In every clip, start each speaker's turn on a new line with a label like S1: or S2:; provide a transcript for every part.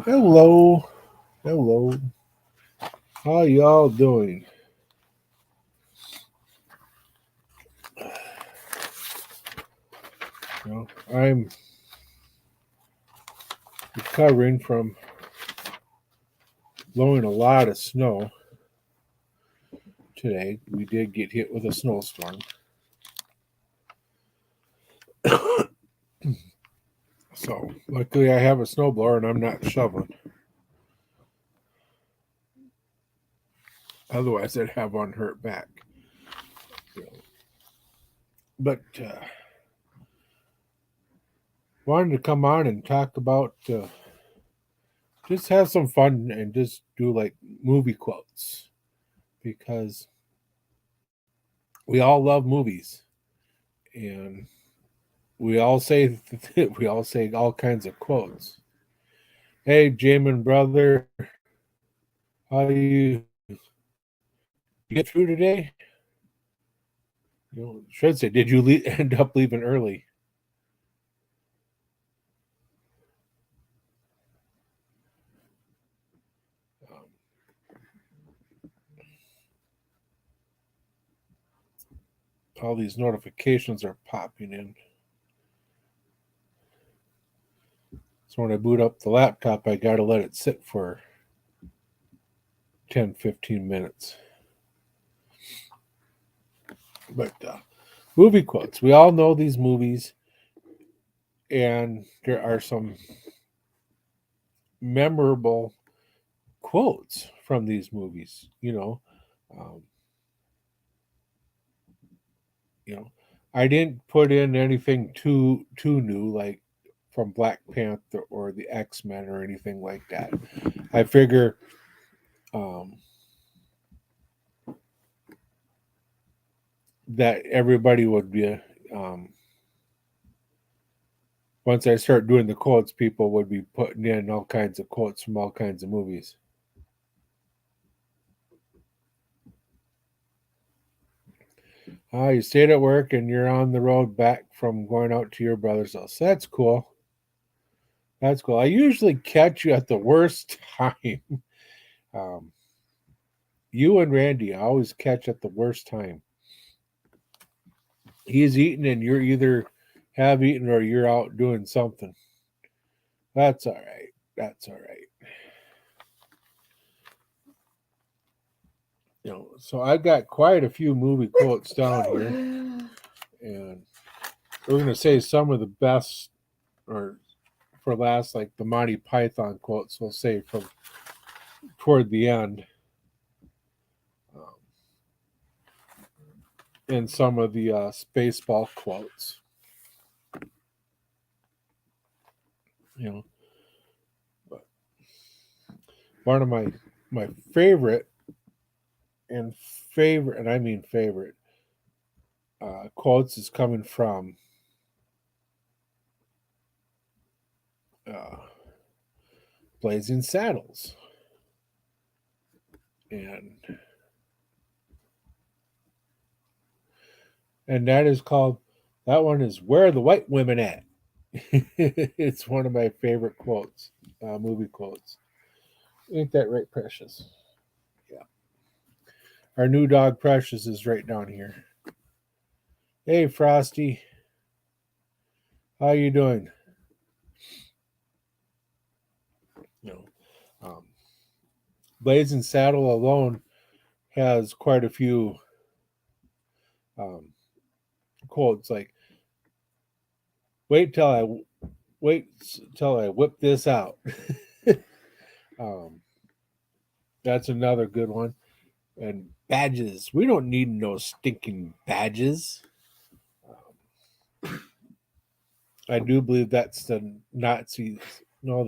S1: Hello, hello. How y'all doing? I'm recovering from blowing a lot of snow today. We did get hit with a snowstorm. So, luckily, I have a snowblower and I'm not shoveling. Otherwise, I'd have one hurt back. But wanted to come on and talk about just have some fun and just do like movie quotes because we all love movies and we all say we all say all kinds of quotes. Hey, Jamin brother, how you get through today? Should say, did you end up leaving early? Um, all these notifications are popping in. So when I boot up the laptop, I got to let it sit for 10, 15 minutes. But movie quotes. We all know these movies, and there are some memorable quotes from these movies. Um, you know, I didn't put in anything too new like from Black Panther or the X-Men or anything like that. I figure um, that everybody would be um, once I start doing the quotes, people would be putting in all kinds of quotes from all kinds of movies. You stayed at work and you're on the road back from going out to your brother's house. That's cool. That's cool. I usually catch you at the worst time. Um, you and Randy, I always catch at the worst time. He's eating and you're either have eaten or you're out doing something. That's all right. That's all right. So I got quite a few movie quotes down here, and we're gonna say some of the best, or for last, like the Monty Python quotes. We'll say from toward the end, um, and some of the Spaceball quotes. You know, but one of my favorite and favorite, and I mean favorite, quotes is coming from uh, Blazing Saddles, and that is called. That one is "Where are the white women at?" It's one of my favorite quotes, movie quotes. Ain't that right, Precious? Yeah. Our new dog Precious is right down here. Hey, Frosty, how you doing? You know, um, Blazing Saddle alone has quite a few um, quotes like "Wait till wait till I whip this out." um, that's another good one. And badges. We don't need no stinking badges. I do believe that's the Nazis. No,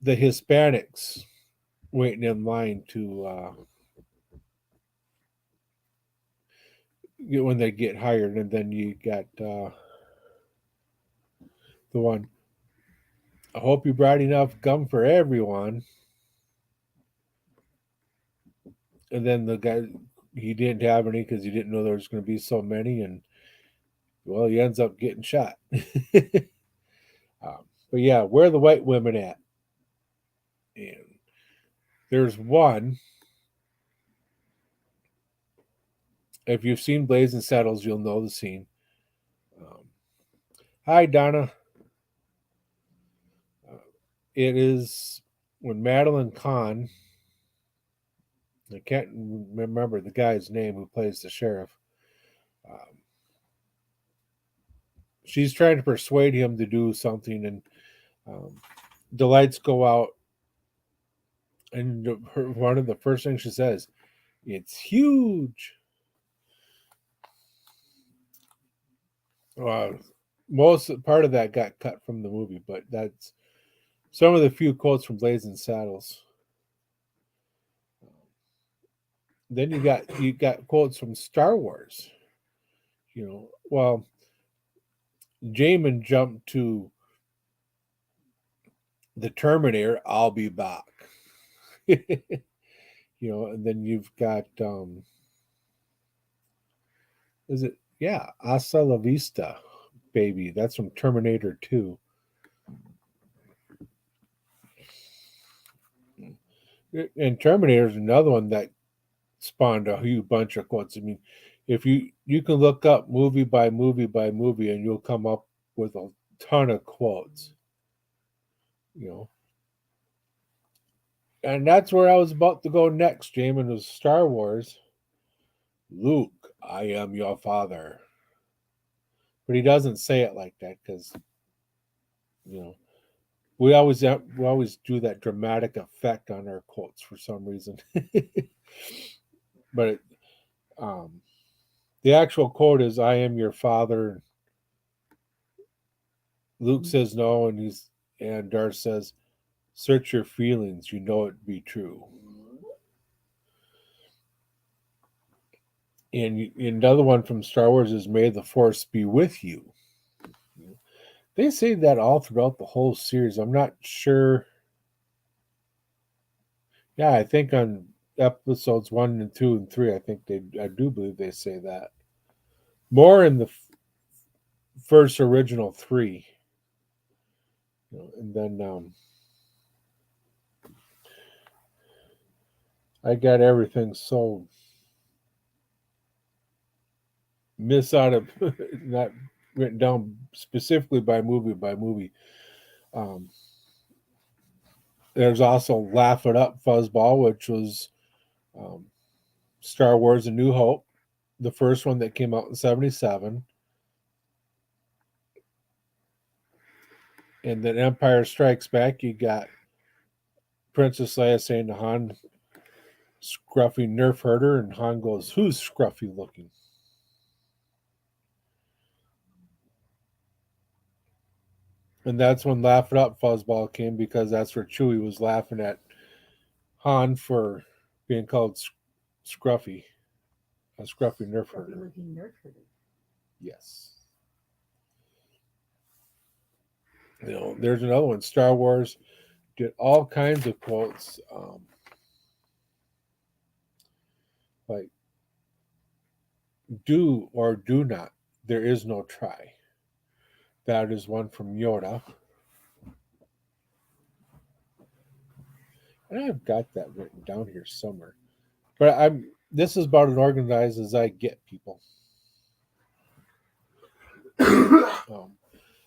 S1: the Hispanics waiting in line to when they get hired, and then you got the one. I hope you brought enough gum for everyone. And then the guy, he didn't have any because he didn't know there was going to be so many, and well, he ends up getting shot. um, But yeah, where are the white women at? And there's one. If you've seen Blazing Saddles, you'll know the scene. Um, Hi, Donna. It is when Madeline Kahn, I can't remember the guy's name who plays the sheriff. Um, she's trying to persuade him to do something, and the lights go out, and one of the first things she says, "It's huge." Most part of that got cut from the movie, but that's some of the few quotes from Blazing Saddles. Then you got quotes from Star Wars. Well, Jamin jumped to the Terminator. I'll be back. And then you've got is it Hasta la Vista, baby. That's from Terminator 2. And Terminator is another one that spawned a huge bunch of quotes. I mean, if you can look up movie by movie by movie, and you'll come up with a ton of quotes. You know, and that's where I was about to go next, Jamin, was Star Wars. Luke, I am your father. But he doesn't say it like that because you know we always do that dramatic effect on our quotes for some reason. But um, the actual quote is, "I am your father." Luke says no, and Darth says, "Search your feelings. You know it be true." And another one from Star Wars is, "May the Force be with you." They say that all throughout the whole series. I'm not sure. Yeah, I think on episodes 1 and 2 and 3, I do believe they say that more in the first original three. And then I got everything so miss out of not written down specifically by movie by movie. Um, there's also Laugh It Up Fuzzball, which was um, Star Wars: A New Hope, the first one that came out in '77, and then Empire Strikes Back. You got Princess Leia saying to Han, "Scruffy nerf herder," and Han goes, "Who's scruffy looking?" And that's when Laugh It Up Fuzzball came, because that's where Chewie was laughing at Han for being called Scruffy, a scruffy nerf herder. Yes. There's another one. Star Wars did all kinds of quotes, like "Do or do not. There is no try." That is one from Yoda, and I've got that written down here somewhere. But I'm this is about as organized as I get, people.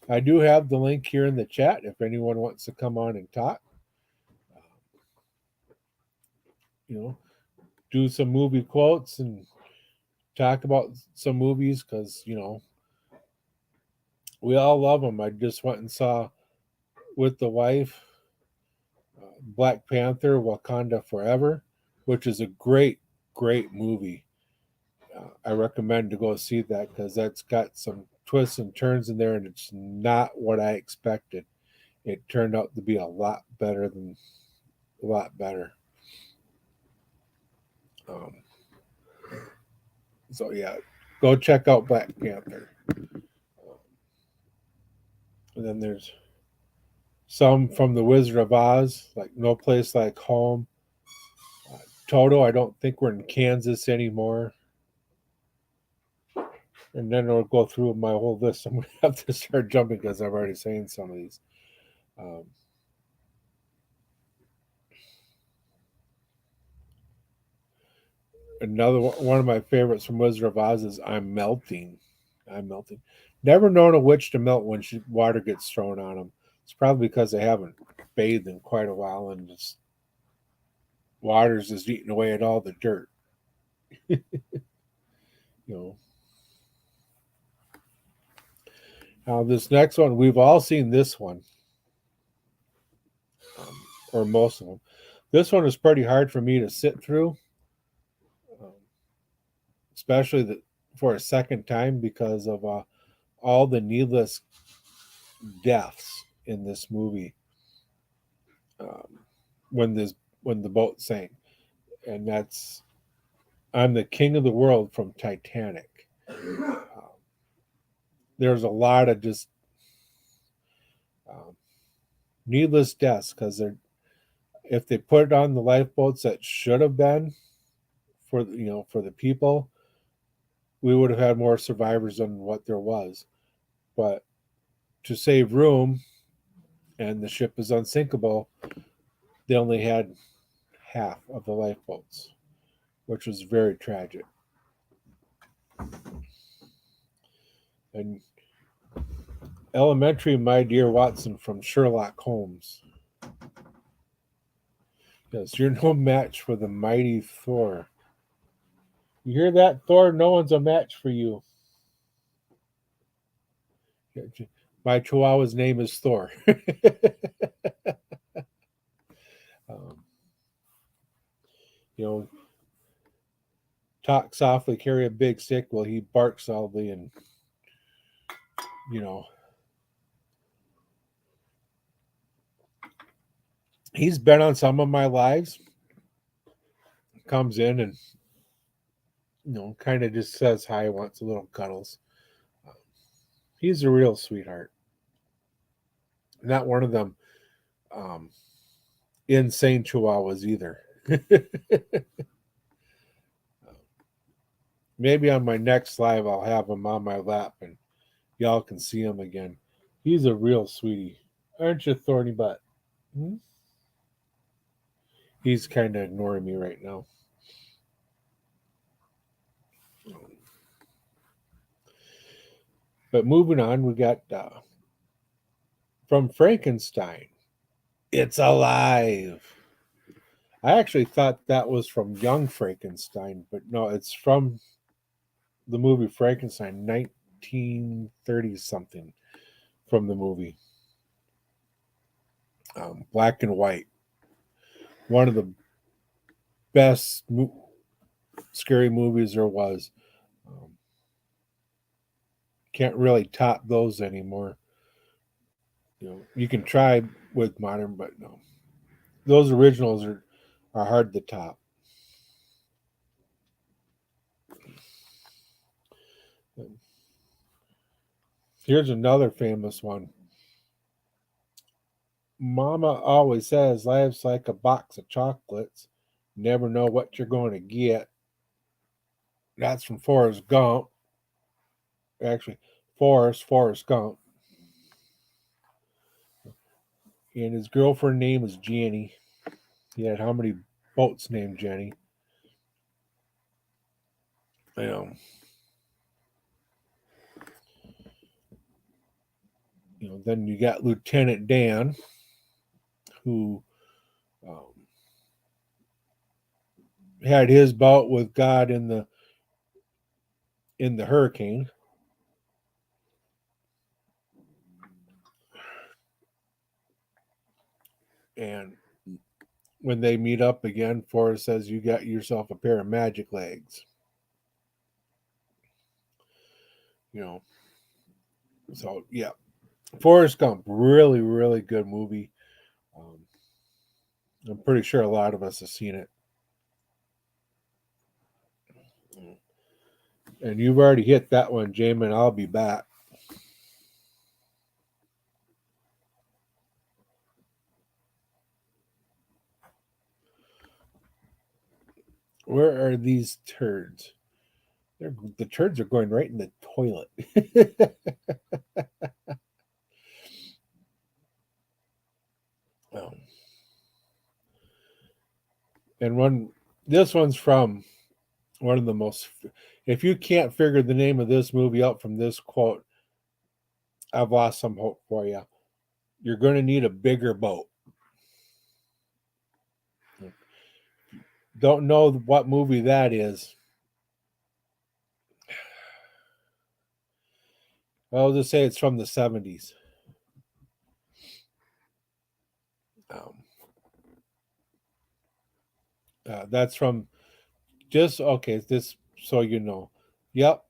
S1: I do have the link here in the chat if anyone wants to come on and talk. You know, do some movie quotes and talk about some movies, because we all love them. I just went and saw with the wife Black Panther: Wakanda Forever, which is a great, great movie. I recommend to go see that because that's got some twists and turns in there, and it's not what I expected. It turned out to be a lot better. Um, so yeah, go check out Black Panther. And then there's some from The Wizard of Oz, like "No Place Like Home." Toto, I don't think we're in Kansas anymore. And then I'll go through my whole list. I'm going to have to start jumping because I've already seen some of these. Um, Another one of my favorites from Wizard of Oz is "I'm Melting." I'm melting. Never known a witch to melt when water gets thrown on them. It's probably because they haven't bathed in quite a while, and just water's just eating away at all the dirt. You know. Now this next one, we've all seen this one, or most of them. This one is pretty hard for me to sit through, um, especially for a second time because of all the needless deaths in this movie. Um, when this when the boat sank, and that's "I'm the King of the World" from Titanic. There's a lot of just um, needless deaths because they're if they put it on the lifeboats that should have been for the people, we would have had more survivors than what there was. But to save room, and the ship is unsinkable, they only had half of the lifeboats, which was very tragic. And elementary, my dear Watson from Sherlock Holmes. Yes, you're no match for the mighty Thor. You hear that, Thor? No one's a match for you. My Chihuahua's name is Thor. um, you know, talk softly, carry a big stick. Well, he barks loudly, and you know, he's been on some of my lives. Comes in and kind of just says hi, wants a little cuddles. He's a real sweetheart. Not one of them um, insane chihuahuas either. Maybe on my next live, I'll have him on my lap and y'all can see him again. He's a real sweetie. Aren't you, Thorny Butt? Hmm? He's kind of ignoring me right now. But moving on, we got from Frankenstein. It's alive. I actually thought that was from Young Frankenstein, but no, it's from the movie Frankenstein, 1930 something from the movie. Black and white. One of the best scary movies there was. Um, can't really top those anymore. You can try with modern, but no, those originals are hard to top. Here's another famous one. Mama always says life's like a box of chocolates. Never know what you're going to get. That's from Forrest Gump. Actually, Forrest Gump. And his girlfriend name was Jenny. He had how many boats named Jenny? Um, then you got Lieutenant Dan, who um, had his bout with God in the hurricane. And when they meet up again, Forrest says, "You got yourself a pair of magic legs." You know, so yeah, Forrest Gump, really, really good movie. Um, I'm pretty sure a lot of us have seen it. And you've already hit that one, Jamin. I'll be back. Where are these turds? The turds are going right in the toilet. Um, and this one's from one of the most. If you can't figure the name of this movie out from this quote, I've lost some hope for you. You're going to need a bigger boat. Don't know what movie that is. I'll just say it's from the 70s. That's from just okay. This so you know. Yep,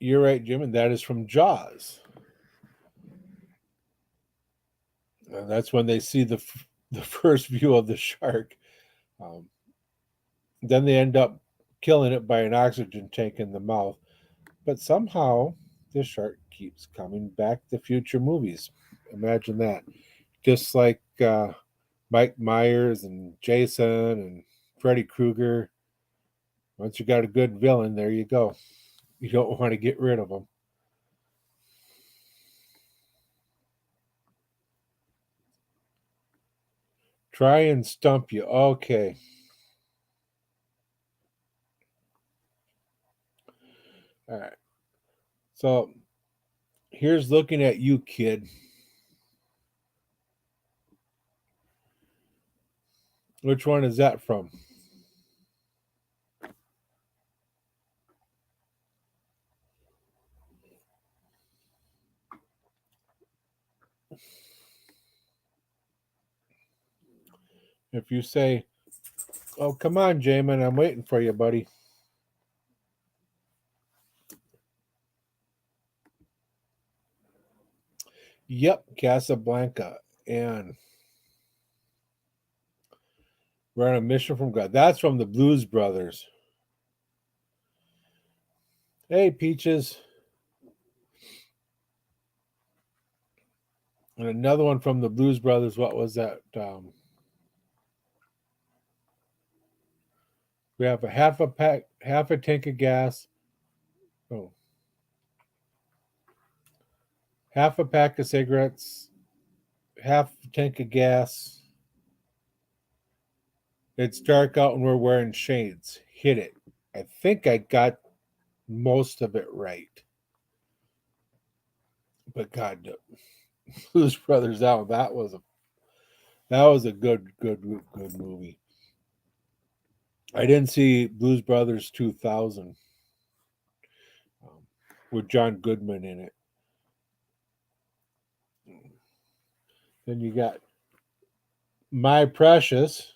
S1: you're right, Jim, and that is from Jaws. That's when they see the first view of the shark. Um, then they end up killing it by an oxygen tank in the mouth. But somehow the shark keeps coming back to future movies. Imagine that. Just like Mike Myers and Jason and Freddy Krueger. Once you got a good villain, there you go. You don't want to get rid of them. Try and stump you. Okay. All right. So here's looking at you, kid. Which one is that from? If you say, "Oh, come on, Jamin, I'm waiting for you, buddy." Yep, Casablanca. And we're on a mission from God. That's from the Blues Brothers. Hey, Peaches. And another one from the Blues Brothers. What was that? We have a half a tank of gas. Oh, half a pack of cigarettes, half a tank of gas. It's dark out and we're wearing shades. Hit it. I think I got most of it right. But God, Blues Brothers out. That was a good movie. I didn't see Blues Brothers 2000 um, with John Goodman in it. Then you got My Precious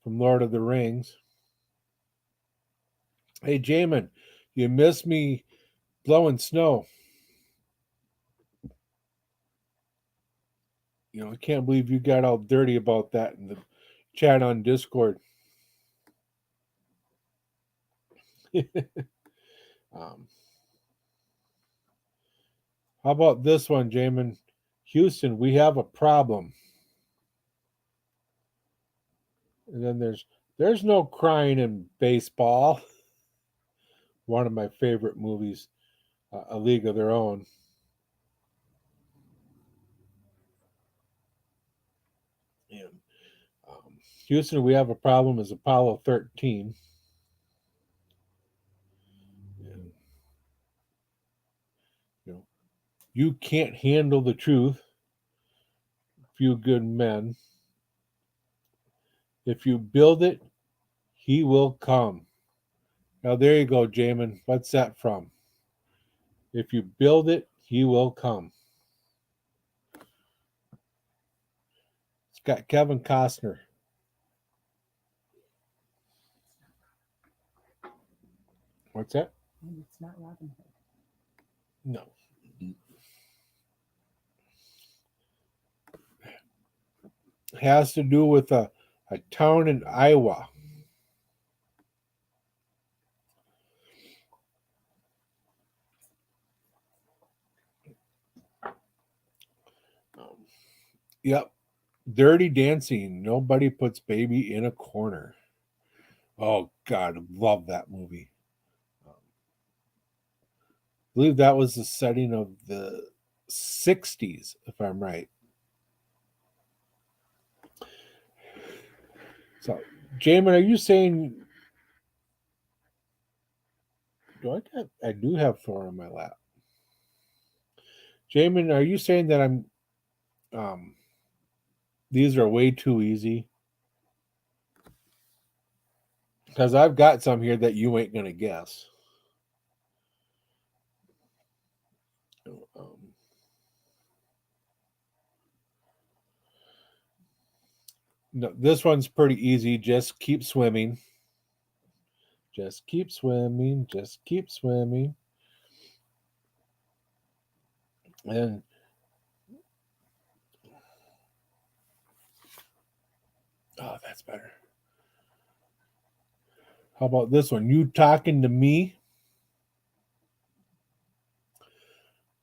S1: from Lord of the Rings. Hey, Jamin, you miss me blowing snow. I can't believe you got all dirty about that in the chat on Discord. um, how about this one, Jamin? Houston, we have a problem. And then there's no crying in baseball. One of my favorite movies, A League of Their Own. And Houston, we have a problem is Apollo 13. And, you can't handle the truth, few good men. If you build it, he will come. Now there you go, Jamin. What's that from? If you build it, he will come. It's got Kevin Costner. What's that?
S2: And it's not Robin Hood.
S1: No. It has to do with a town in Iowa. Yep. Dirty Dancing. Nobody puts baby in a corner. Oh, God. Love that movie. I believe that was the setting of the 60s, if I'm right. So, Jamin, are you saying? I do have four on my lap. Jamin, are you saying that I'm? Um, these are way too easy? Because I've got some here that you ain't gonna guess. Um, no, this one's pretty easy. Just keep swimming. Just keep swimming. Just keep swimming. And oh, that's better. How about this one? You talking to me?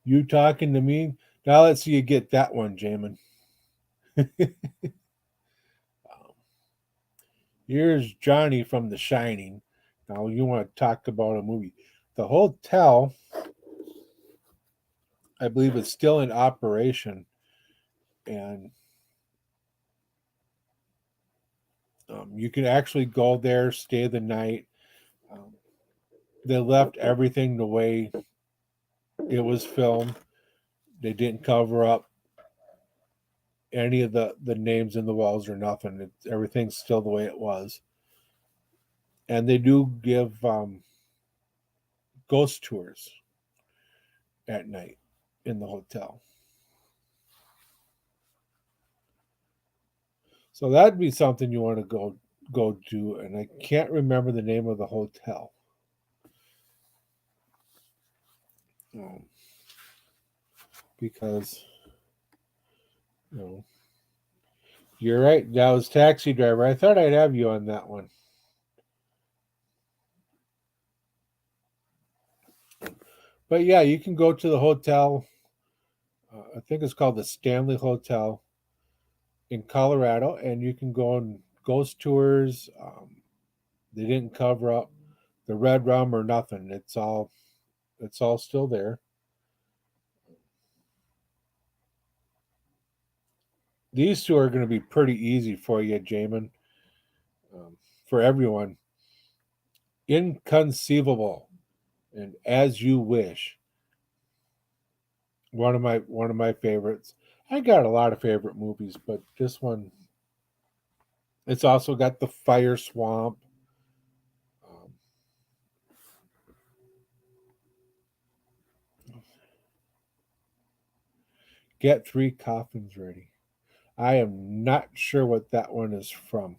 S1: You talking to me? Now let's see you get that one, Jamin. Here's Johnny from The Shining. Now you want to talk about a movie. The hotel, I believe, is still in operation, and you can actually go there, stay the night. Um, they left everything the way it was filmed. They didn't cover up any of the names in the walls or nothing. Everything's still the way it was. And they do give ghost tours at night in the hotel. So that'd be something you want to go do. And I can't remember the name of the hotel. Um, because you know you're right. That was Taxi Driver. I thought I'd have you on that one. But yeah, you can go to the hotel. I think it's called the Stanley Hotel in Colorado, and you can go on ghost tours. They didn't cover up the red rum or nothing. It's all still there. These two are going to be pretty easy for you, Jamin. For everyone, Inconceivable and As You Wish. One of my favorites. I got a lot of favorite movies, but this one, it's also got the fire swamp. Um, Get three coffins ready. I am not sure what that one is from.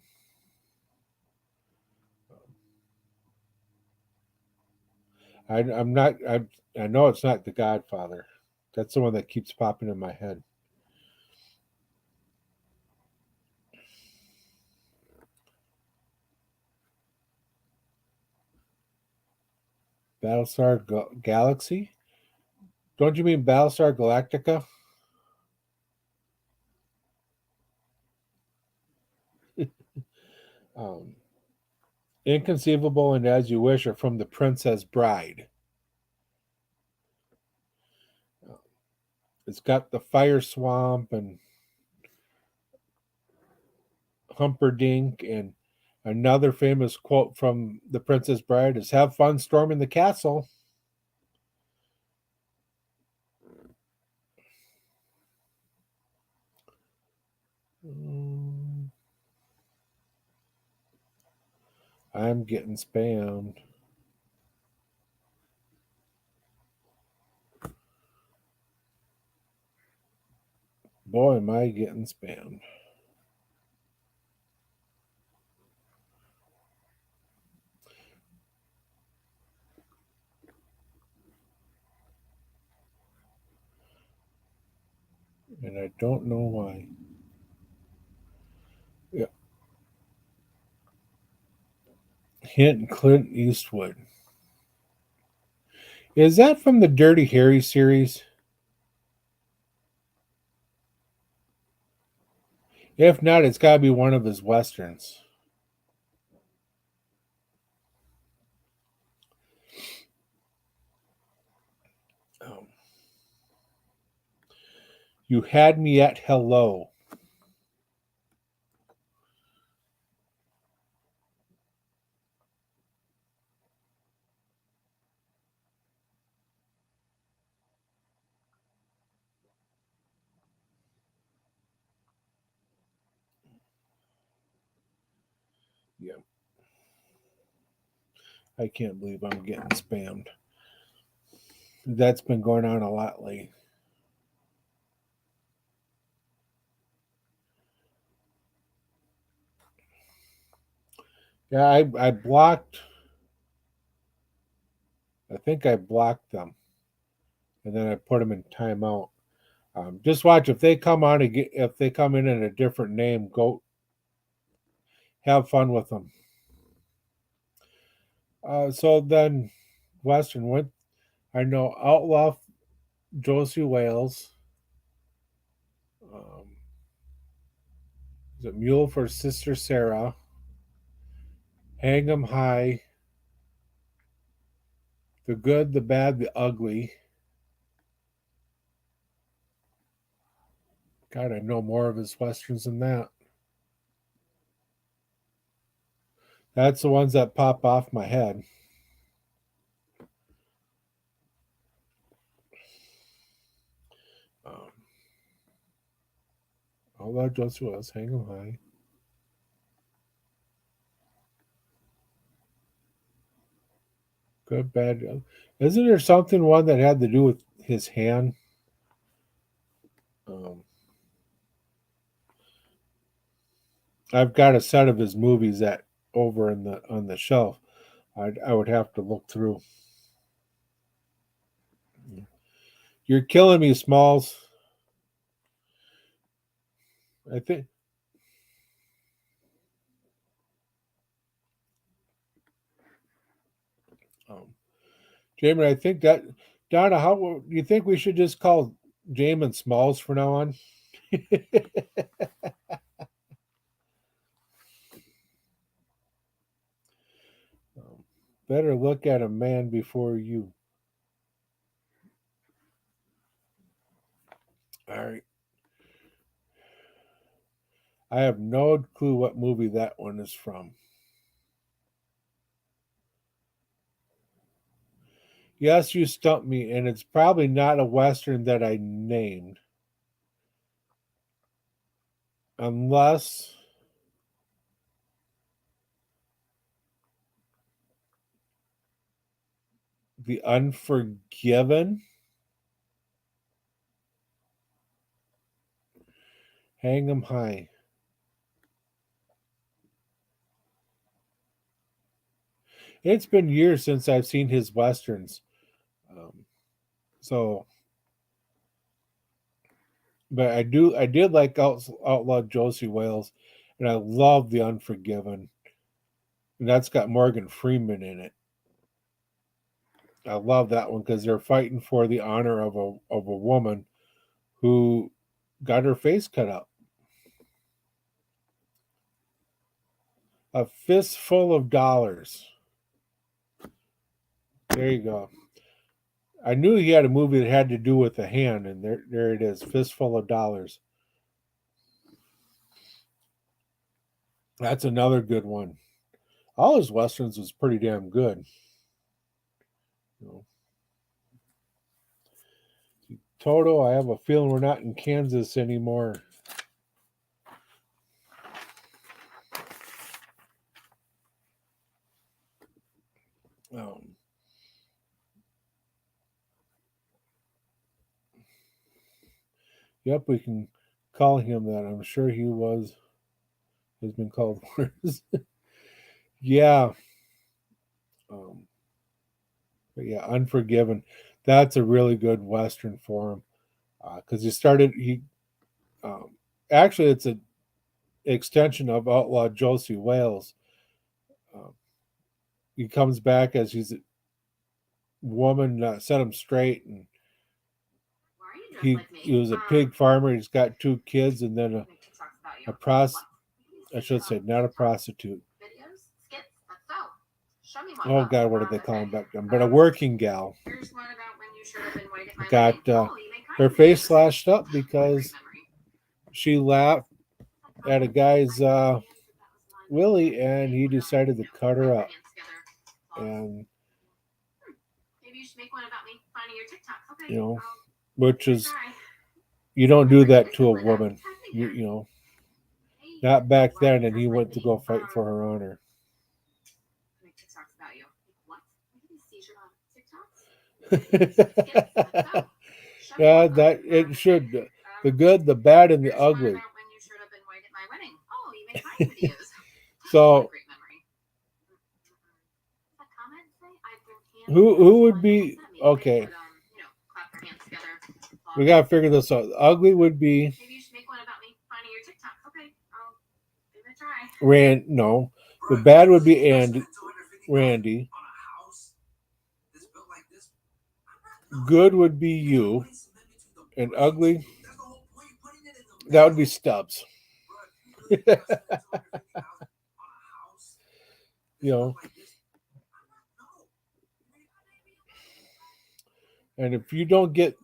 S1: I'm not. I know it's not The Godfather. That's the one that keeps popping in my head. Battlestar Galaxy. Don't you mean Battlestar Galactica? Um, Inconceivable and As You Wish are from The Princess Bride. It's got the fire swamp and Humperdinck, and another famous quote from The Princess Bride is "Have fun storming the castle." Mm, I'm getting spammed. Boy, am I getting spammed. And I don't know why. Yeah. Hint Clint Eastwood. Is that from the Dirty Harry series? If not, it's got to be one of his westerns. Um, you had me at hello. I can't believe I'm getting spammed. That's been going on a lot lately. Yeah, I blocked. I think I blocked them, and then I put them in timeout. Just watch if they come on again. If they come in a different name, go have fun with them. So then, Western went. I know Outlaw Josie Wales. Um, is it Mule for Sister Sarah? Hang 'em High. The Good, the Bad, the Ugly. God, I know more of his westerns than that. That's the ones that pop off my head. Um, Outlaw Josie Wales, Hang 'em High. Good, bad. Isn't there something one that had to do with his hand? Um, I've got a set of his movies that over in the on the shelf. I would have to look through. You're killing me, Smalls. I think. Um, Jamin, I think that Donna, how do you think we should just call Jamin Smalls from now on? um, Better look at a man before you. All right. I have no clue what movie that one is from. Yes, you stumped me, and it's probably not a Western that I named. Unless The Unforgiven, Hang 'em High. It's been years since I've seen his Westerns. Um, so, but I did like Outlaw Josie Wales, and I love The Unforgiven. And that's got Morgan Freeman in it. I love that one because they're fighting for the honor of a woman who got her face cut up. A Fistful of Dollars. There you go. I knew he had a movie that had to do with the hand, and there it is, Fistful of Dollars. That's another good one. All his westerns was pretty damn good. You know. Toto, I have a feeling we're not in Kansas anymore. Um, yep, we can call him that. I'm sure he has been called worse. Yeah. Um, but yeah, Unforgiven. That's a really good western for him because he um, actually it's an extension of Outlaw Josie Wales. Um, he comes back as he's a woman set him straight, and he was a pig farmer. He's got two kids, and then a I should say not a prostitute. Oh God, what did they call him back then? But a working gal got her face slashed up because she laughed at a guy's Willie, and he decided to cut her up. And you know, which is you don't do that to a woman. You know, not back then. And he went to go fight for her honor. Yeah, that it should. The good, the bad, and the ugly. So, who would be okay? We gotta figure this out. Ugly would be Rand. No, the bad would be Randy. Good would be you, and ugly that would be Stubbs. You know, and if you don't get,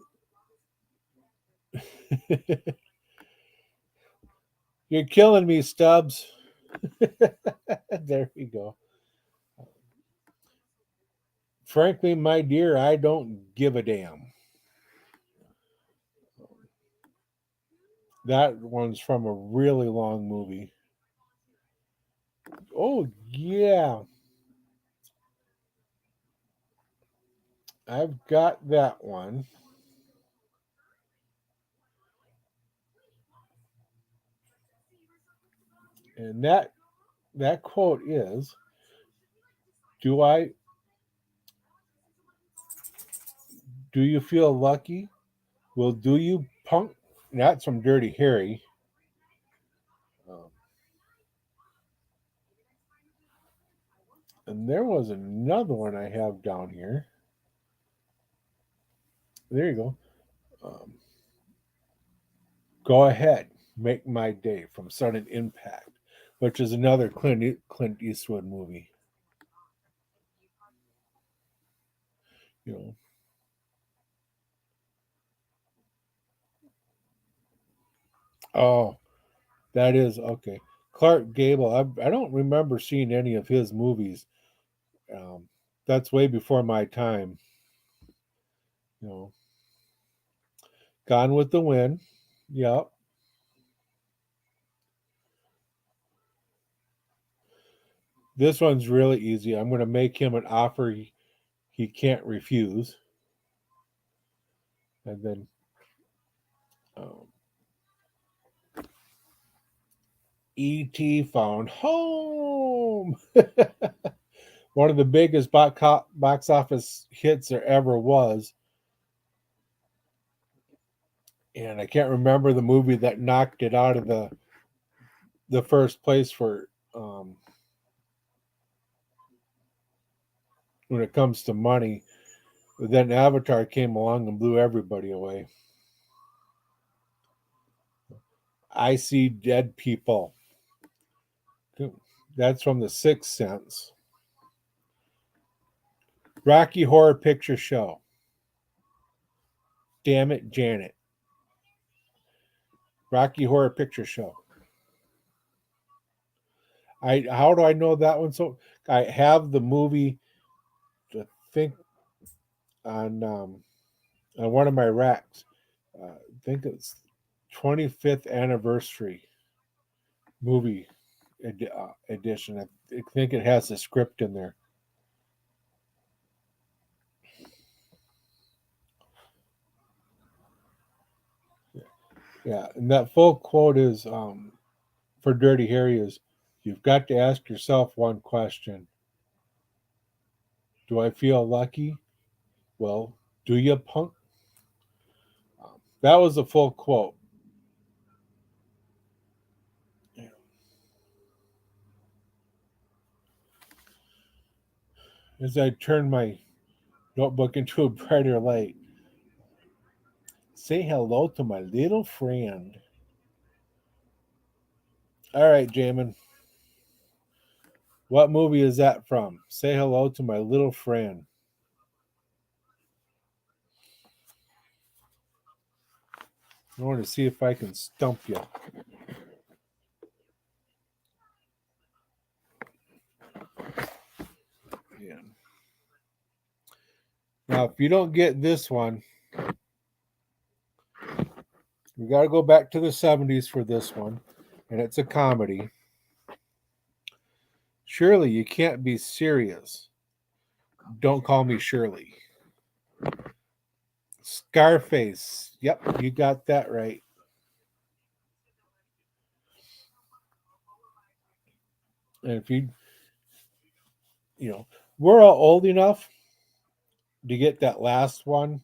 S1: you're killing me, Stubbs. There we go. Frankly, my dear, I don't give a damn. That one's from a really long movie. Oh, yeah. I've got that one. And that quote is, "Do I do you feel lucky? Well, do you punk?" That's from Dirty Harry. Um, and there was another one I have down here. There you go. Um, Go ahead, make my day from Sudden Impact, which is another Clint Eastwood movie. You know, oh, that is okay. Clark Gable. I don't remember seeing any of his movies. Um, that's way before my time. You know, Gone with the Wind. Yep. This one's really easy. I'm going to make him an offer he can't refuse, and then um, E.T. Found Home. One of the biggest box office hits there ever was. And I can't remember the movie that knocked it out of the first place for when it comes to money. But then Avatar came along and blew everybody away. I See Dead People. That's from The Sixth Sense. Rocky Horror Picture Show. Damn it, Janet. Rocky Horror Picture Show. How do I know that one? So I have the movie. I think on one of my racks. I think it's 25th anniversary movie edition. I think it has the script in there. Yeah, and that full quote is for Dirty Harry is, "You've got to ask yourself one question: Do I feel lucky? Well, do you, punk?" That was the full quote. As I turn my notebook into a brighter light, say hello to my little friend. All right, Jamin. What movie is that from? Say hello to my little friend. I want to see if I can stump you. Yeah. Now, if you don't get this one, we got to go back to the 70s for this one, and it's a comedy. Surely you can't be serious. Don't call me Shirley. Scarface. Yep, you got that right. And if you know, we're all old enough to get that last one.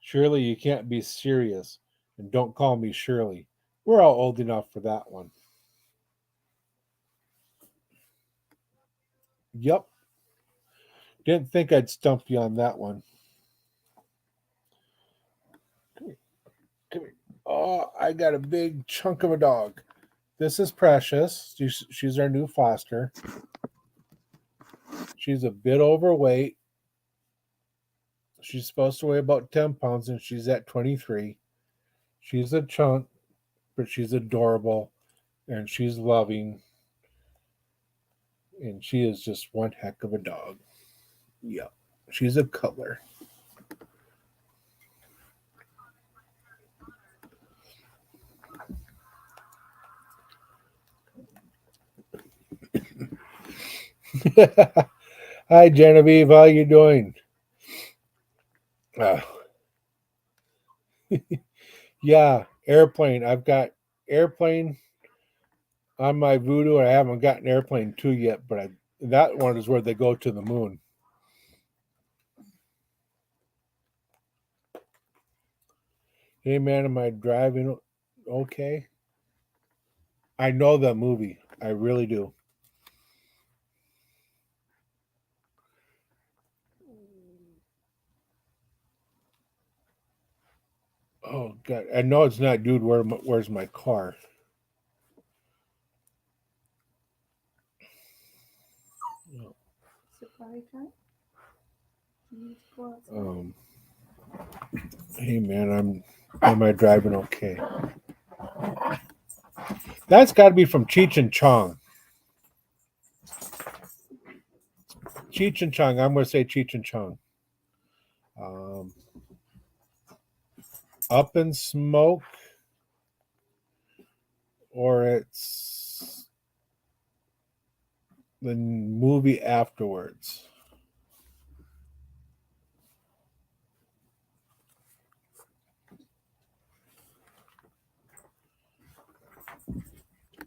S1: Surely you can't be serious. And don't call me Shirley. We're all old enough for that one. Yep. Didn't think I'd stump you on that one. Come here. Come here. Oh, I got a big chunk of a dog. This is Precious. She's our new foster. She's a bit overweight. She's supposed to weigh about 10 pounds and she's at 23. She's a chunk, but she's adorable and she's loving. And she is just one heck of a dog. Yep. She's a color. Hi, Genevieve. How you doing? Uh, yeah, airplane. I've got airplane on my Voodoo. I haven't gotten airplane 2 yet, but that one is where they go to the moon. Hey, man, am I driving okay? I know the movie. I really do. Oh, God. I know it's not, dude. Where's my car? Um, hey, man, am I driving okay? That's got to be from Cheech and Chong. Cheech and Chong. I'm going to say Cheech and Chong. Um, Up in Smoke, or it's the movie afterwards.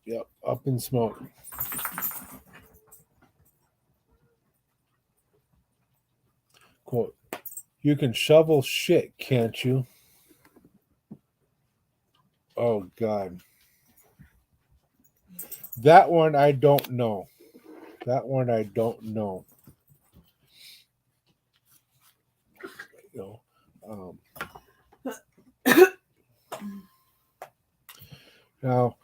S1: Yep, Up in Smoke. Quote, you can shovel shit, can't you? Oh, God. That one I don't know. That one I don't know. You know, now,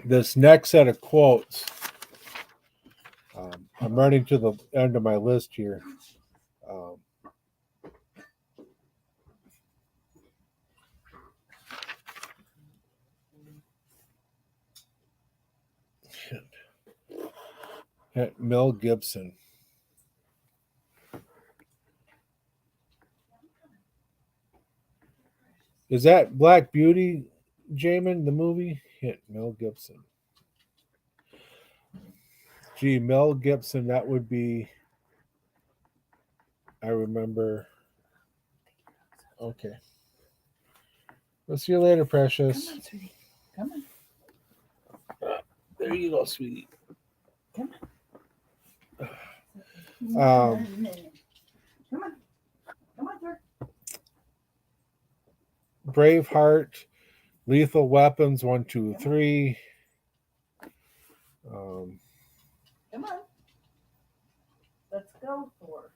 S1: this next set of quotes, I'm running to the end of my list here. Um, Mel Gibson. Is that Black Beauty, Jamin, the movie? Hit Mel Gibson. Gee, Mel Gibson, that would be. I remember. Okay. We'll see you later, Precious.
S2: Come on, sweetie. Come on.
S1: There you go, sweetie.
S2: Come
S1: Um,
S2: on. Come on. Come on, sir.
S1: Braveheart, Lethal Weapons 1, 2, 3. Um,
S2: Come on. Let's go, Thor.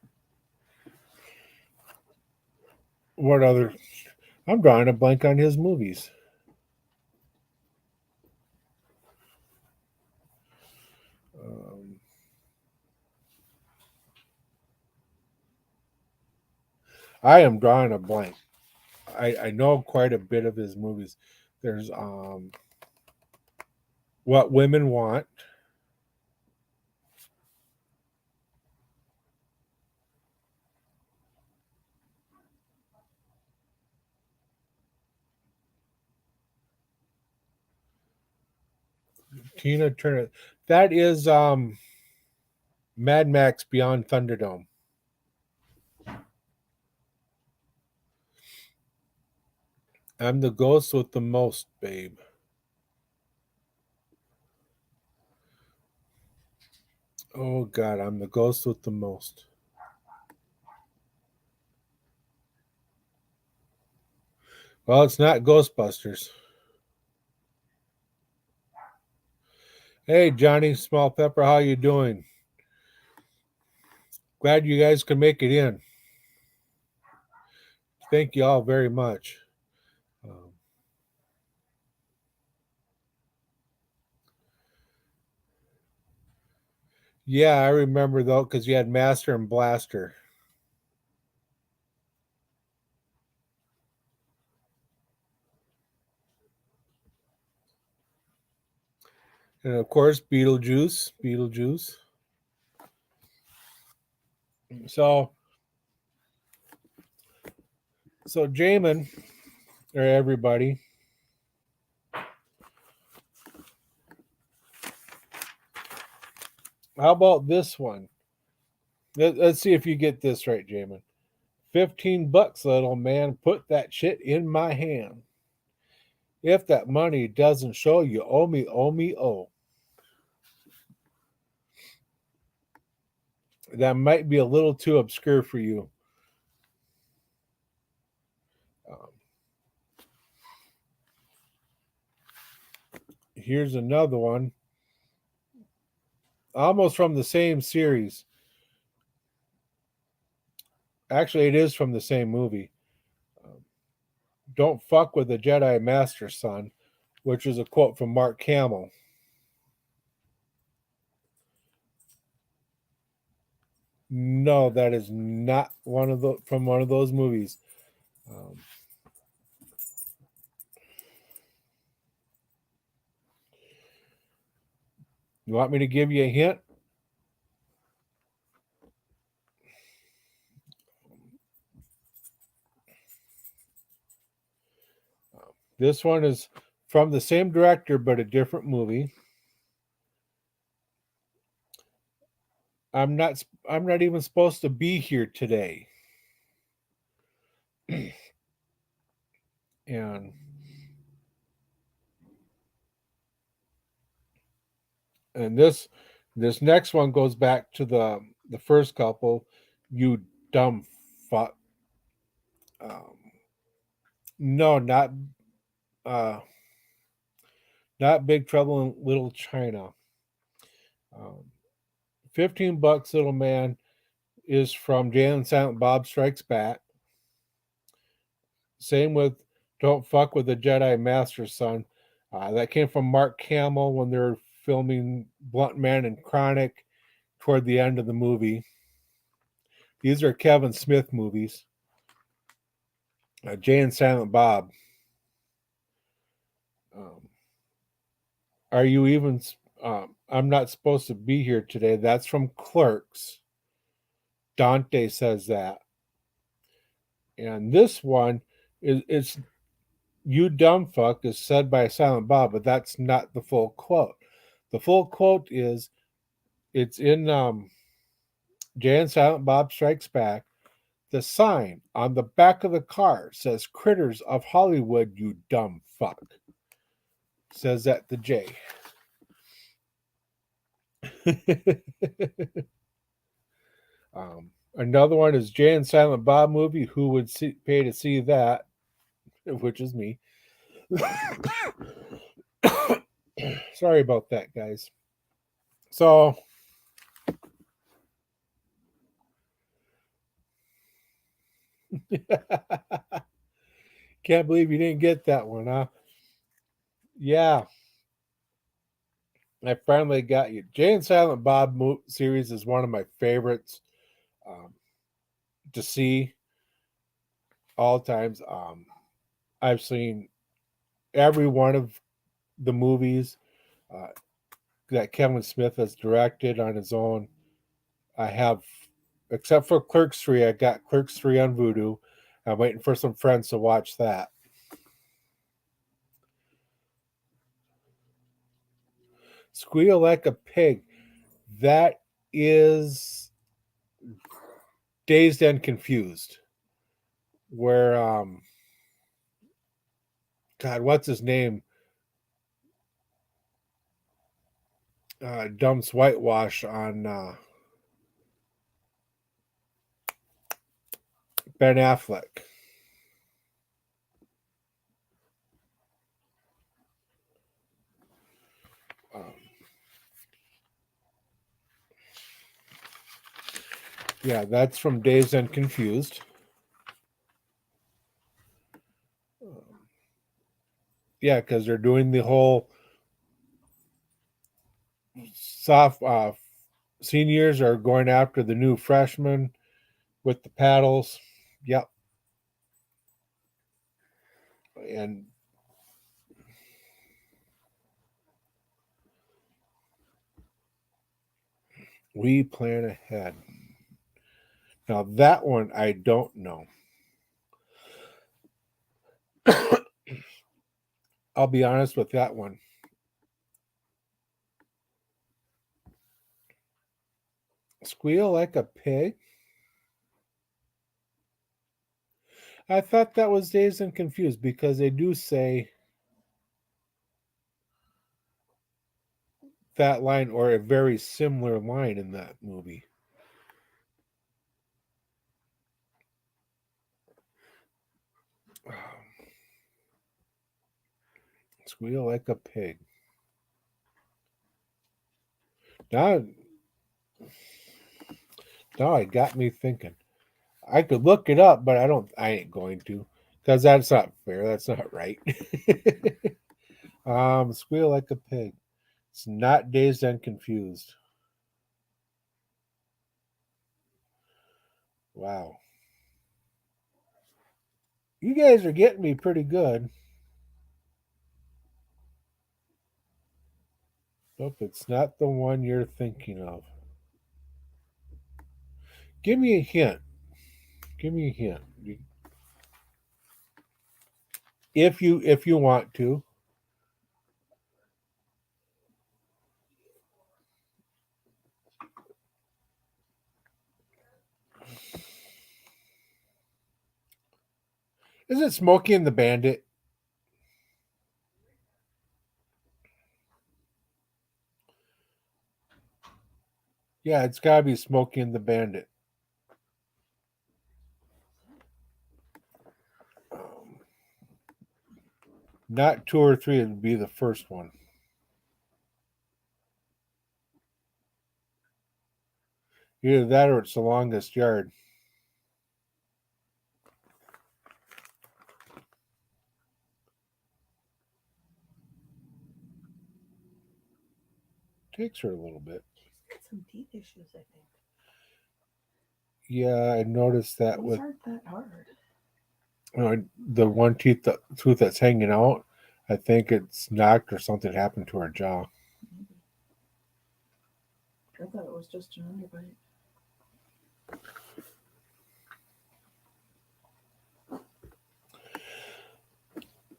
S1: what other? I'm drawing a blank on his movies. Um, I am drawing a blank. I know quite a bit of his movies. There's What Women Want. Tina Turner. That is Mad Max Beyond Thunderdome. I'm the ghost with the most, babe. Oh God, I'm the ghost with the most. Well, it's not Ghostbusters. Hey, Johnny Small Pepper, how you doing? Glad you guys could make it in. Thank you all very much. Yeah, I remember though, because you had Master and Blaster. And of course, Beetlejuice. So Jamin, or everybody, how about this one? Let's see if you get this right, Jamin. $15, little man, put that shit in my hand. If that money doesn't show, you owe me, oh. That might be a little too obscure for you. Here's another one, almost from the same series. Actually, it is from the same movie. Don't fuck with the Jedi Master, son, which is a quote from Mark Hamill. No, that is not from one of those movies. You want me to give you a hint? This one is from the same director, but a different movie. I'm not even supposed to be here today. and this next one goes back to the first couple. You dumb fuck. No, uh, not Big Trouble in Little China. Um, $15, little man, is from Jay and Silent Bob Strikes Back. Same with Don't Fuck with the Jedi Master, son. That came from Mark Hamill when they're filming Blunt Man and Chronic toward the end of the movie. These are Kevin Smith movies. Jay and Silent Bob. Are you even? I'm not supposed to be here today. That's from Clerks. Dante says that. And this one it's you dumb fuck is said by Silent Bob, but that's not the full quote. The full quote is it's in Jay and Silent Bob Strikes Back. The sign on the back of the car says Critters of Hollywood, you dumb fuck. Says that to Jay. Another one is Jay and Silent Bob movie. Who would pay to see that? Which is me. Sorry about that, guys. So, can't believe you didn't get that one, huh? Yeah, I finally got you. Jay and Silent Bob series is one of my favorites to see all times. I've seen every one of the movies that Kevin Smith has directed on his own. I have, except for Clerks 3, I got Clerks 3 on Vudu. I'm waiting for some friends to watch that. Squeal Like a Pig. That is Dazed and Confused, where God, what's his name? Dumps whitewash on Ben Affleck. Yeah, that's from Dazed and Confused. Yeah, because they're doing the whole soft seniors are going after the new freshmen with the paddles. Yep. And we plan ahead. Now that one I don't know. I'll be honest with that one. Squeal like a pig. I thought that was Dazed and Confused because they do say that line or a very similar line in that movie. Squeal like a pig. Now it got me thinking. I could look it up, but I ain't going to. Because that's not fair. That's not right. Squeal like a pig. It's not Dazed and Confused. Wow. You guys are getting me pretty good. Nope, it's not the one you're thinking of. Give me a hint. Give me a hint. If you want to. Is it Smokey and the Bandit? Yeah, it's gotta be Smokey and the Bandit. Not 2 or 3, it would be the first one. Either that or it's The Longest Yard. Takes her a little bit.
S2: She's got some teeth issues, I think.
S1: Yeah, I noticed that
S2: Those
S1: with
S2: aren't that hard.
S1: the one tooth that's hanging out. I think it's knocked or something happened to her jaw.
S2: Maybe. I thought it was just an underbite.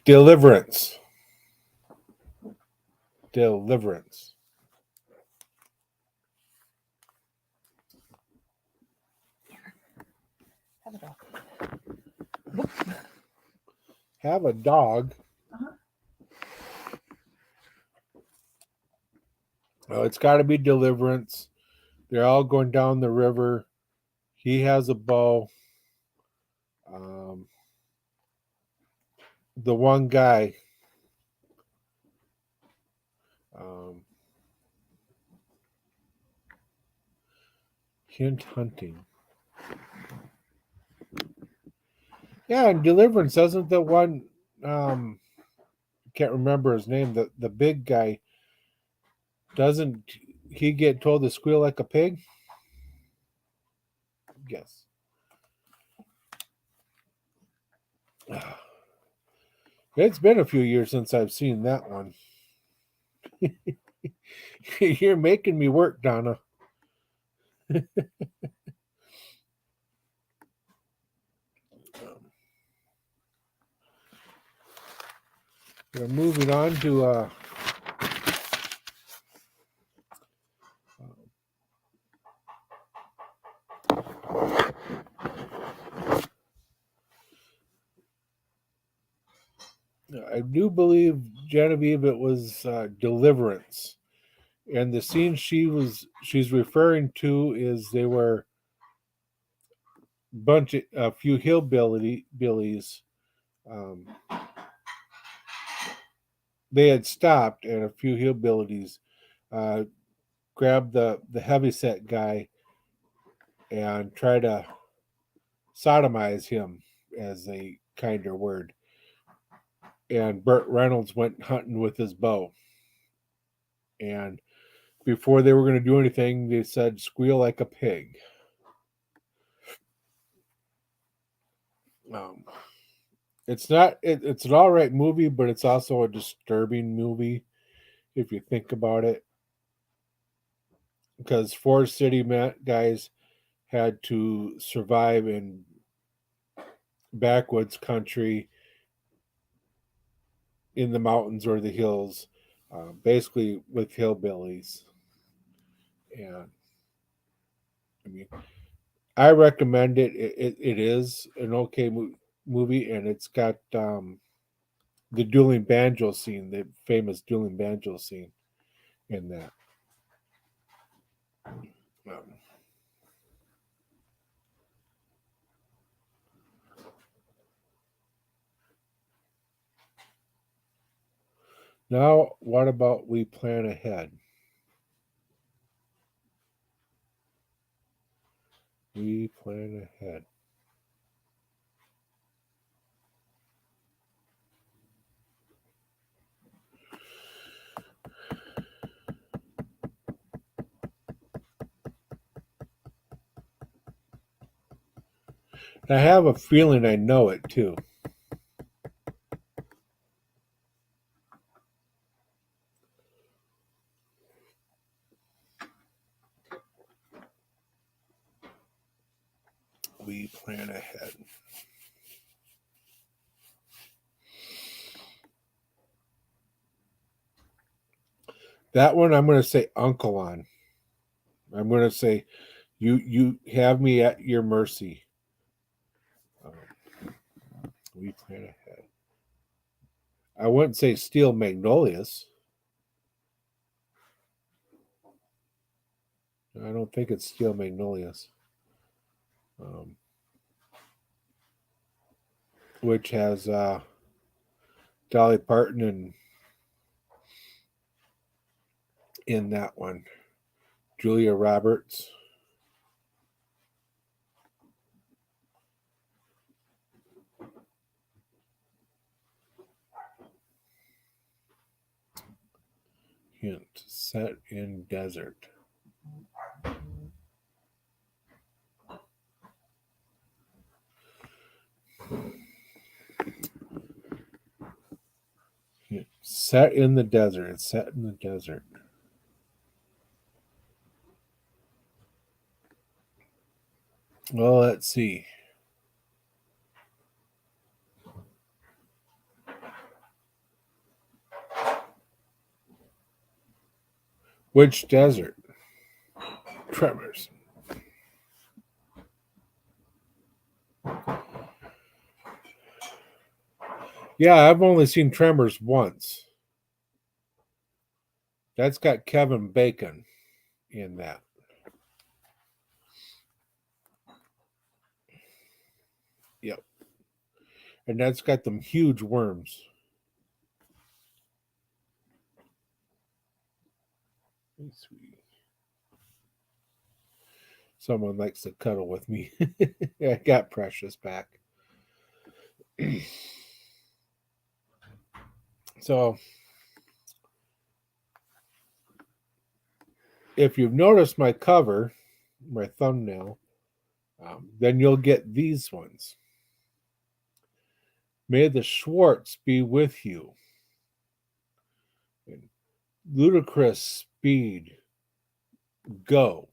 S1: Deliverance. Deliverance.
S2: Have a dog.
S1: Have a dog.
S2: Uh-huh.
S1: Oh, it's got to be Deliverance. They're all going down the river. He has a bow. The one guy. Hint hunting. Yeah, and Deliverance doesn't the one can't remember his name, the big guy, doesn't he get told to squeal like a pig? Yes. It's been a few years since I've seen that one. You're making me work, Donna. We're moving on to I do believe Genevieve it was Deliverance, and the scene she's referring to is they were a few billies. Um, they had stopped, and a few hillbillies uh, grabbed the heavyset guy and tried to sodomize him, as a kinder word. And Burt Reynolds went hunting with his bow. And before they were going to do anything, they said, "Squeal like a pig." Um, it's an all right movie, but it's also a disturbing movie if you think about it, because Forest City guys had to survive in backwoods country in the mountains or the hills, basically with hillbillies. And I mean, I recommend it. It is an okay movie, and it's got the dueling banjo scene, the famous dueling banjo scene in that. Um, Now, what about We Plan Ahead? We Plan Ahead. I have a feeling I know it too. We Plan Ahead. That one I'm going to say uncle on. I'm going to say you have me at your mercy. Um, we Plan Ahead. I wouldn't say Steel Magnolias. I don't think it's Steel Magnolias. Um, which has Dolly Parton in that one. Julia Roberts. Hint, set in desert. Hint, set in the desert. It's set in the desert. Well, let's see. Which desert? Tremors. Yeah, I've only seen Tremors once. That's got Kevin Bacon in that. Yep. And that's got them huge worms. Sweet. Someone likes to cuddle with me. I got Precious back. So, if you've noticed my cover, my thumbnail, then you'll get these ones. May the Schwartz be with you. And Ludicrous Speed, Go.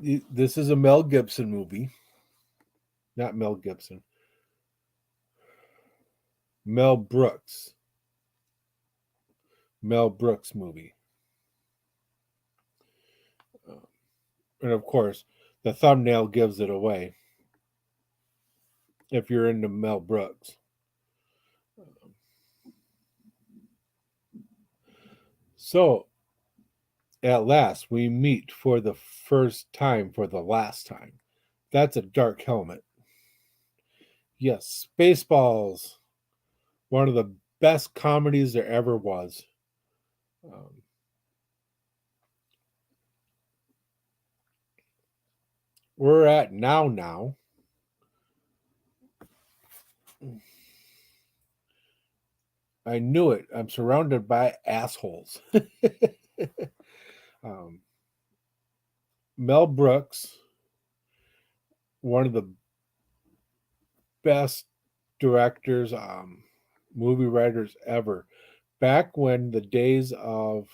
S1: This is a Mel Gibson movie. Not Mel Gibson. Mel Brooks. Mel Brooks movie. And of course, the thumbnail gives it away. if you're into Mel Brooks. So, at last, we meet for the first time for the last time. That's a Dark Helmet. Yes, Spaceballs, one of the best comedies there ever was. Um, we're at now. I knew it. I'm surrounded by assholes. um, Mel Brooks, one of the best directors, movie writers ever. Back when the days of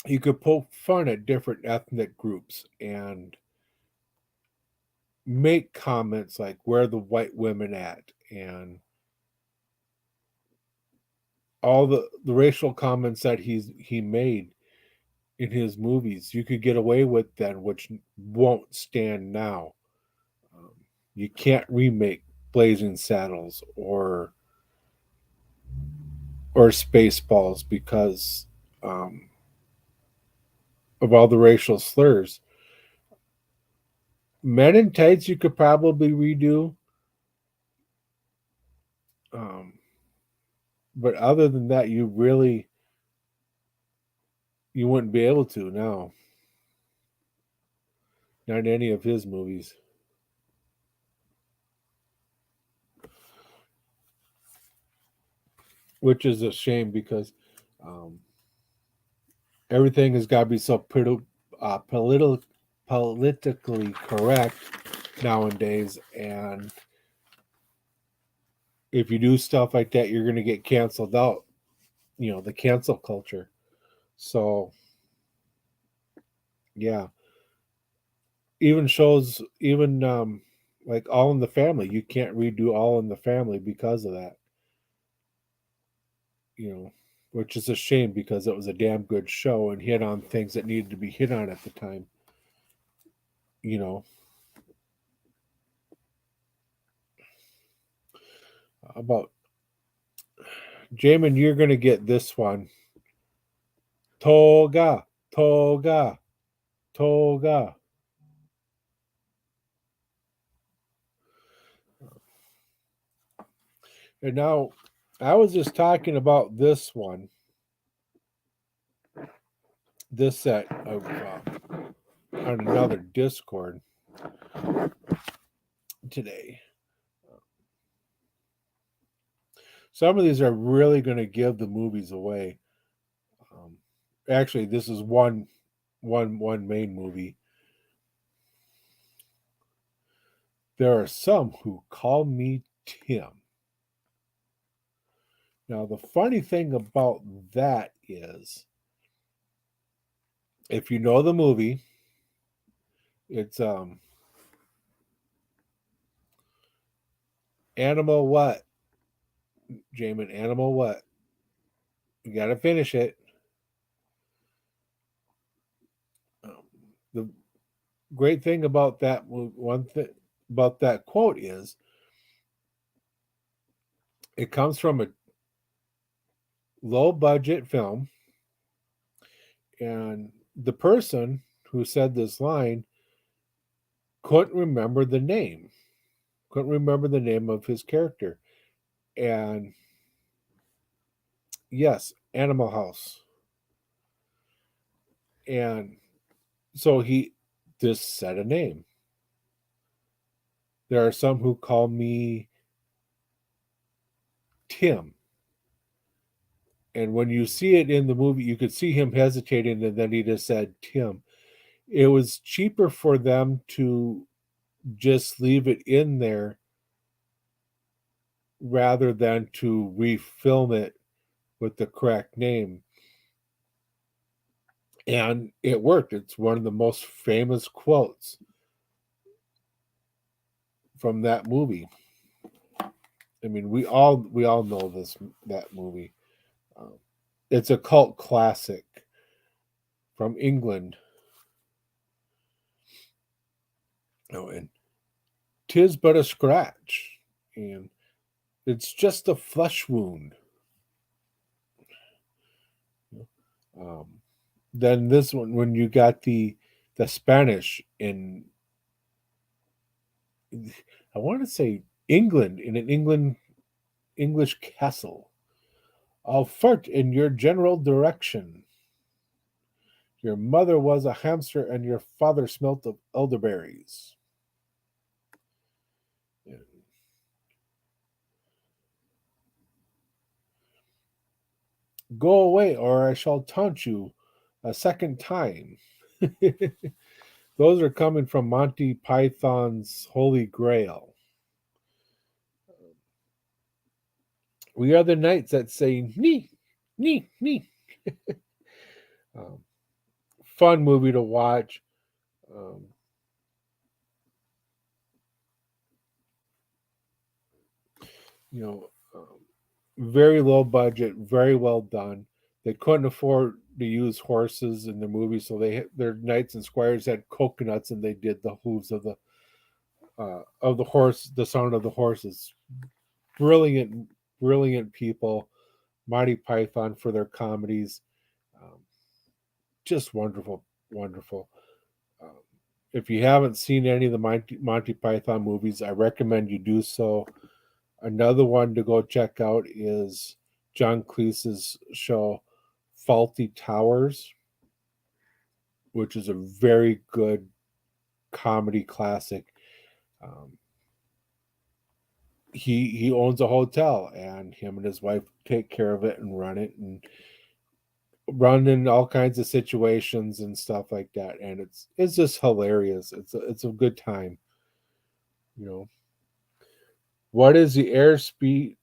S1: you could poke fun at different ethnic groups and make comments like where the white women at and all the racial comments that he made in his movies you could get away with then, which won't stand now. um, you can't remake Blazing Saddles or Spaceballs because um, of all the racial slurs. Men in Tights you could probably redo, um, but other than that, you wouldn't be able to now. Not in any of his movies. Which is a shame because um, everything has got to be so politically correct nowadays, and if you do stuff like that, you're going to get canceled out. The cancel culture. So yeah, even shows, even like All in the Family, you can't redo All in the Family because of that. Which is a shame because it was a damn good show and hit on things that needed to be hit on at the time. You know, about Jamin, you're gonna get this one. Toga, toga, toga. And now, I was just talking about this one, this set of on another Discord today. Some of these are really going to give the movies away. Actually, this is one main movie. There are some who call me Tim. Now, the funny thing about that is, if you know the movie, it's Animal what? Jamin, Animal what? You got to finish it. The great thing about that one thing about that quote is it comes from a low budget film, and the person who said this line couldn't remember the name, of his character. And yes, Animal House. And so he just said a name. There are some who call me Tim. And when you see it in the movie, you could see him hesitating, and then he just said Tim. It was cheaper for them to just leave it in there rather than to refilm it with the correct name. And it worked. It's one of the most famous quotes from that movie. I mean, we all know that movie. Um, it's a cult classic from England. Oh, and 'tis but a scratch, and it's just a flesh wound. Um, then this one, when you got the Spanish in, I want to say England, in an English castle, I'll fart in your general direction. Your mother was a hamster, and your father smelt of elderberries. Go away, or I shall taunt you a second time. Those are coming from Monty Python's Holy Grail. We are the knights that say "nee, nee, nee." Um, Fun movie to watch. Um, you know, very low budget, very well done. They couldn't afford to use horses in the movie, so their knights and squires had coconuts, and they did the hooves of the horse, the sound of the horses. Brilliant, brilliant people. Monty Python for their comedies, um, just wonderful, wonderful. Um, if you haven't seen any of the Monty Python movies, I recommend you do so. Another one to go check out is John Cleese's show, Faulty Towers, which is a very good comedy classic. Um, he owns a hotel, and him and his wife take care of it and run it, and run in all kinds of situations and stuff like that. And it's just hilarious. It's a good time. You know, what is the airspeed?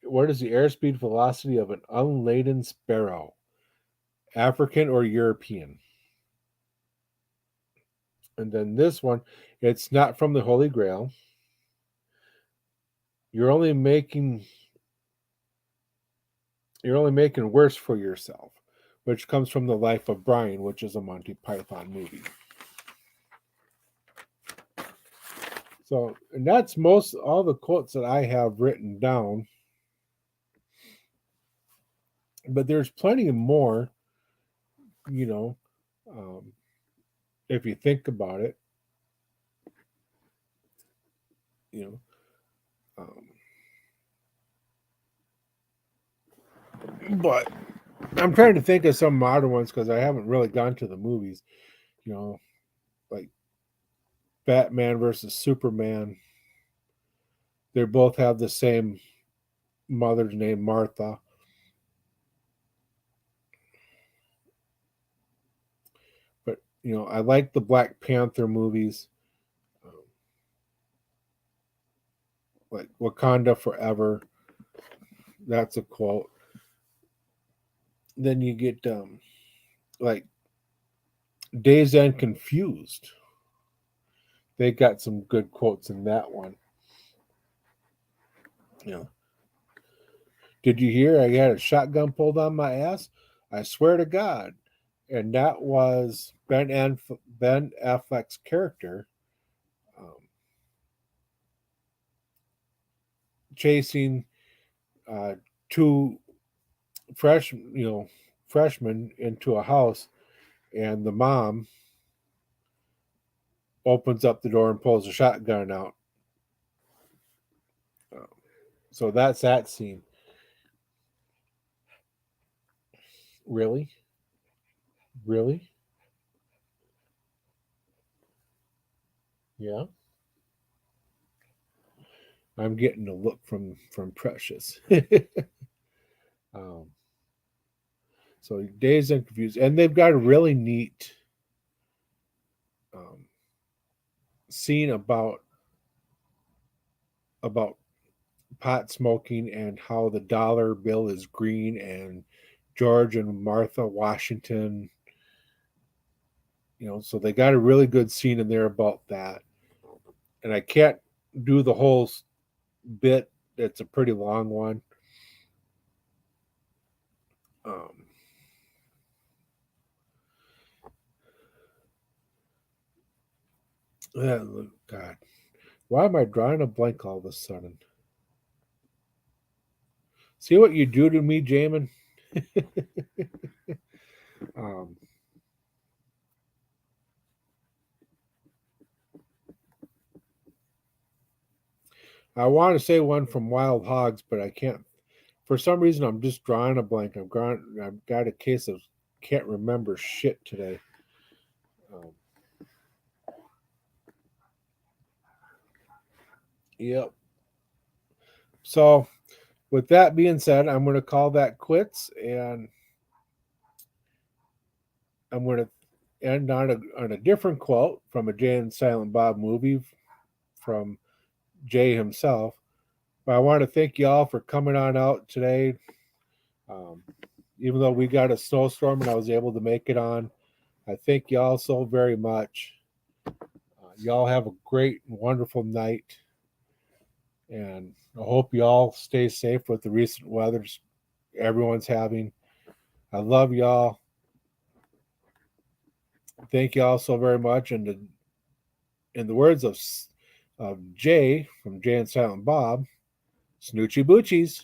S1: What is the airspeed velocity of an unladen sparrow? African or European? And then this one, it's not from the Holy Grail. You're only making you're only making worse for yourself, which comes from The Life of Brian, which is a Monty Python movie. So, and that's most all the quotes that I have written down. But there's plenty more, you know, um, if you think about it, you know. But I'm trying to think of some modern ones because I haven't really gone to the movies, you know, like Batman versus Superman. They both have the same mother's name, Martha. But I like the Black Panther movies, um, like Wakanda Forever. That's a quote. Then you get like Dazed and Confused. They got some good quotes in that one. You know, did you hear I had a shotgun pulled on my ass? I swear to God. And that was Ben Affleck's character, um, chasing uh, two freshmen into a house, and the mom opens up the door and pulls a shotgun out. Uh, so that's that scene. Really, really, yeah. I'm getting a look from Precious. um, so Dazed and Confused, and they've got a really neat um, scene about pot smoking and how the dollar bill is green, and George and Martha Washington. So they got a really good scene in there about that. And I can't do the whole bit. It's a pretty long one. Um, God, Why am I drawing a blank all of a sudden? See what you do to me, Jamin? um, I want to say one from Wild Hogs, but I can't. For some reason, I'm just drawing a blank. I've got a case of can't remember shit today. Um, yep. So, with that being said, I'm going to call that quits, and I'm going to end on a different quote from a Jay and Silent Bob movie from Jay himself. But I want to thank y'all for coming on out today. Um, even though we got a snowstorm and I was able to make it on, I thank y'all so very much. Y'all have a great and wonderful night. And I hope y'all stay safe with the recent weathers everyone's having. I love y'all. Thank y'all so very much. And in the words of Jay from Jay and Silent Bob, Snoochie Boochies.